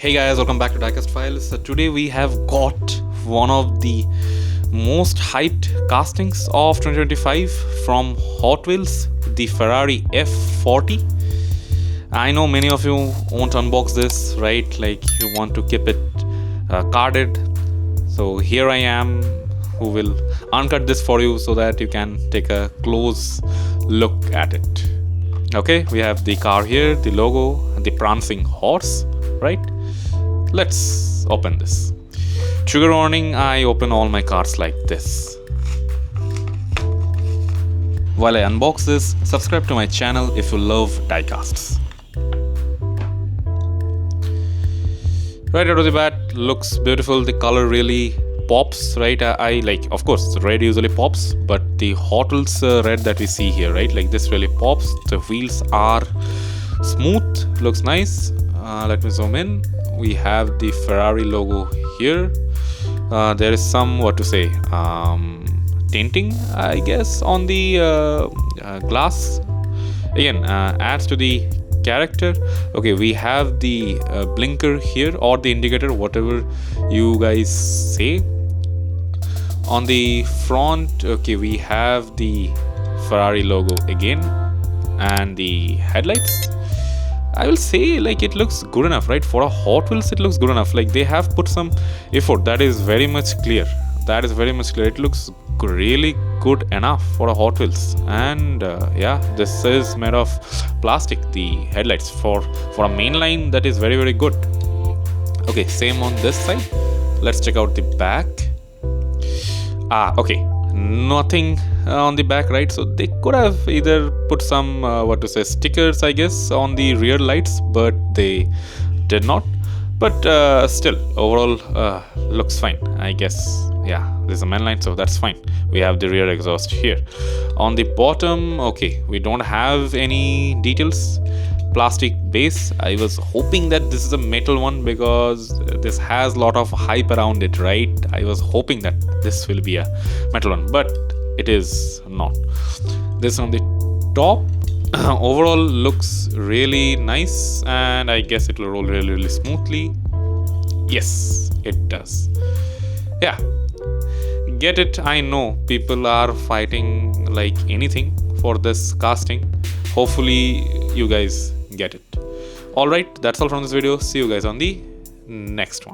Hey guys, welcome back to Diecast Files. So today we have got one of the most hyped castings of 2025 from Hot Wheels, the Ferrari F40. I know many of you won't unbox this, right? Like you want to keep it carded. So here I am, who will uncut this for you so that you can take a close look at it. Okay, we have the car here, the logo, the prancing horse, right? Let's open this. Trigger warning, I open all my cards like this. While I unbox this, subscribe to my channel if you love diecasts. Right out of the bat, looks beautiful. The color really pops, right? I like, of course, red usually pops, but the Hot Wheels red that we see here, right? Like this really pops. The wheels are smooth, looks nice. Let me zoom in. We have the Ferrari logo here. There is some, what to say, tinting, I guess, on the glass. Again, adds to the character. Okay, we have the blinker here, or the indicator, whatever you guys say. On the front, okay, we have the Ferrari logo again, and the headlights. I will say, like, it looks good enough, right? For a Hot Wheels, it looks good enough. Like, they have put some effort. That is very much clear. That is very much clear. It looks really good enough for a Hot Wheels. And yeah, this is made of plastic, the headlights. For a mainline, that is very, very good. Okay, same on this side. Let's check out the back. Okay, nothing on the back, right? So they could have either put some what to say, stickers, I guess, on the rear lights, but they did not. But still, overall looks fine, I guess. Yeah, this is a mainline, so that's fine. We have the rear exhaust here. On the bottom, okay, we don't have any details. Plastic base. I was hoping that this is a metal one because this has a lot of hype around it, right? I was hoping that this will be a metal one, but it is not. This on the top overall looks really nice, and I guess it will roll really, really smoothly. Yes, it does. Yeah, get it. I know people are fighting like anything for this casting. Hopefully you guys get it. Alright, that's all from this video. See you guys on the next one.